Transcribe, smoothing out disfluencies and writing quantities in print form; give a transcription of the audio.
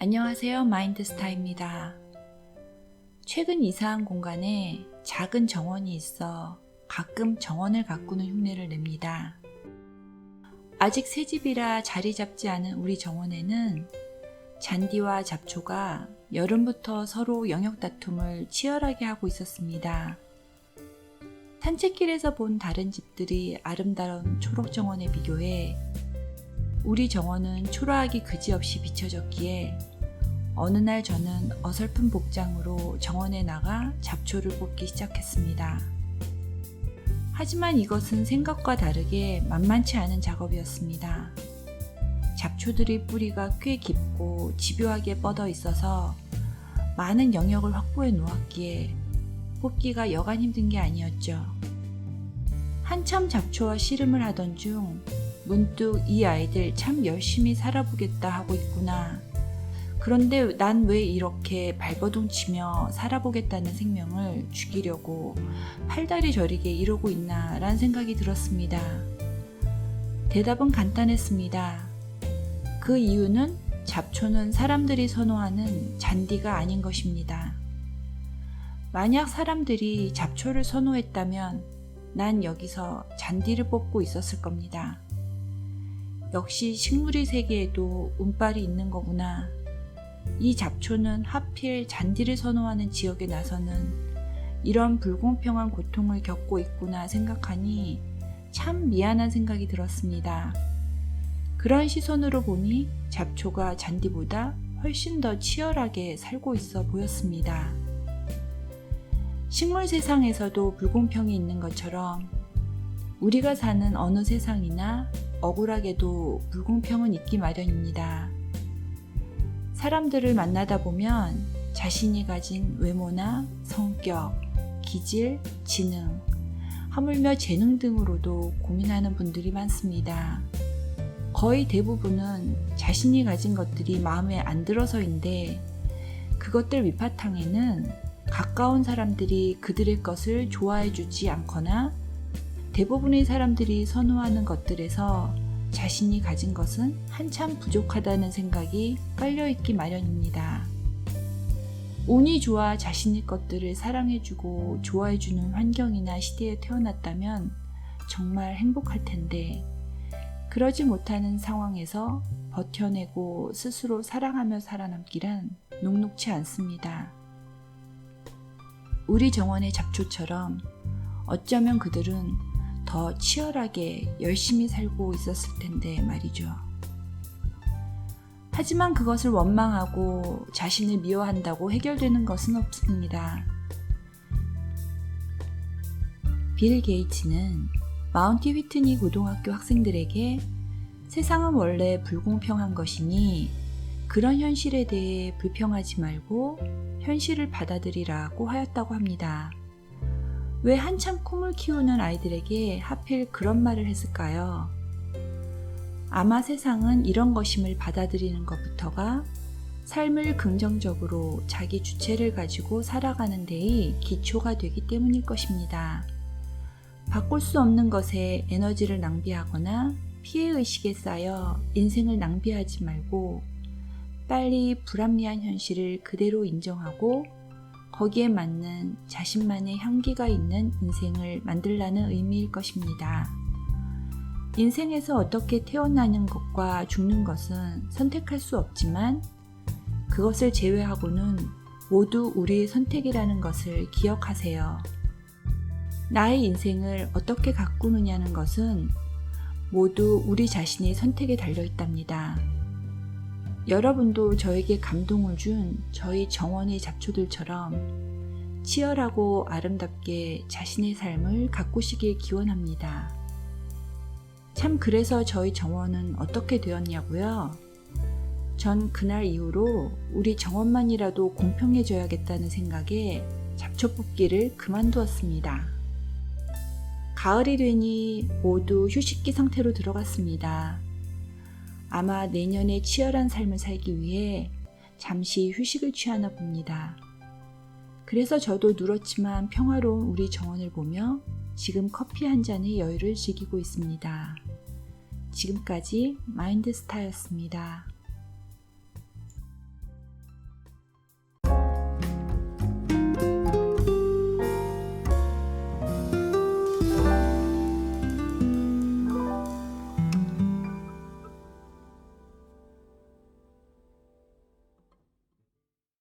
안녕하세요. 마인드스타입니다. 최근 이사한 공간에 작은 정원이 있어 가끔 정원을 가꾸는 흉내를 냅니다. 아직 새 집이라 자리 잡지 않은 우리 정원에는 잔디와 잡초가 여름부터 서로 영역 다툼을 치열하게 하고 있었습니다. 산책길에서 본 다른 집들이 아름다운 초록 정원에 비교해 우리 정원은 초라하기 그지없이 비춰졌기에 어느 날 저는 어설픈 복장으로 정원에 나가 잡초를 뽑기 시작했습니다. 하지만 이것은 생각과 다르게 만만치 않은 작업이었습니다. 잡초들의 뿌리가 꽤 깊고 집요하게 뻗어 있어서 많은 영역을 확보해 놓았기에 뽑기가 여간 힘든 게 아니었죠. 한참 잡초와 씨름을 하던 중 문득 이 아이들 참 열심히 살아보겠다 하고 있구나. 그런데 난 왜 이렇게 발버둥치며 살아보겠다는 생명을 죽이려고 팔다리 저리게 이러고 있나 라는 생각이 들었습니다. 대답은 간단했습니다. 그 이유는 잡초는 사람들이 선호하는 잔디가 아닌 것입니다. 만약 사람들이 잡초를 선호했다면 난 여기서 잔디를 뽑고 있었을 겁니다. 역시 식물의 세계에도 운빨이 있는 거구나. 이 잡초는 하필 잔디를 선호하는 지역에 나서는 이런 불공평한 고통을 겪고 있구나 생각하니 참 미안한 생각이 들었습니다. 그런 시선으로 보니 잡초가 잔디보다 훨씬 더 치열하게 살고 있어 보였습니다. 식물 세상에서도 불공평이 있는 것처럼 우리가 사는 어느 세상이나 억울하게도 불공평은 있기 마련입니다. 사람들을 만나다 보면 자신이 가진 외모나 성격, 기질, 지능, 하물며 재능 등으로도 고민하는 분들이 많습니다. 거의 대부분은 자신이 가진 것들이 마음에 안 들어서인데 그것들 밑바탕에는 가까운 사람들이 그들의 것을 좋아해 주지 않거나 대부분의 사람들이 선호하는 것들에서 자신이 가진 것은 한참 부족하다는 생각이 깔려있기 마련입니다. 운이 좋아 자신의 것들을 사랑해주고 좋아해주는 환경이나 시대에 태어났다면 정말 행복할 텐데 그러지 못하는 상황에서 버텨내고 스스로 사랑하며 살아남기란 녹록치 않습니다. 우리 정원의 잡초처럼 어쩌면 그들은 더 치열하게 열심히 살고 있었을 텐데 말이죠. 하지만 그것을 원망하고 자신을 미워한다고 해결되는 것은 없습니다. 빌 게이츠는 마운티 휘트니 고등학교 학생들에게 세상은 원래 불공평한 것이니 그런 현실에 대해 불평하지 말고 현실을 받아들이라고 하였다고 합니다. 왜 한참 꿈을 키우는 아이들에게 하필 그런 말을 했을까요? 아마 세상은 이런 것임을 받아들이는 것부터가 삶을 긍정적으로 자기 주체를 가지고 살아가는 데의 기초가 되기 때문일 것입니다. 바꿀 수 없는 것에 에너지를 낭비하거나 피해의식에 쌓여 인생을 낭비하지 말고 빨리 불합리한 현실을 그대로 인정하고 거기에 맞는 자신만의 향기가 있는 인생을 만들라는 의미일 것입니다. 인생에서 어떻게 태어나는 것과 죽는 것은 선택할 수 없지만 그것을 제외하고는 모두 우리의 선택이라는 것을 기억하세요. 나의 인생을 어떻게 가꾸느냐는 것은 모두 우리 자신의 선택에 달려 있답니다. 여러분도 저에게 감동을 준 저희 정원의 잡초들처럼 치열하고 아름답게 자신의 삶을 가꾸시길 기원합니다. 참 그래서 저희 정원은 어떻게 되었냐고요? 전 그날 이후로 우리 정원만이라도 공평해져야겠다는 생각에 잡초 뽑기를 그만두었습니다. 가을이 되니 모두 휴식기 상태로 들어갔습니다. 아마 내년에 치열한 삶을 살기 위해 잠시 휴식을 취하나 봅니다. 그래서 저도 누렇지만 평화로운 우리 정원을 보며 지금 커피 한 잔의 여유를 즐기고 있습니다. 지금까지 마인드스타였습니다.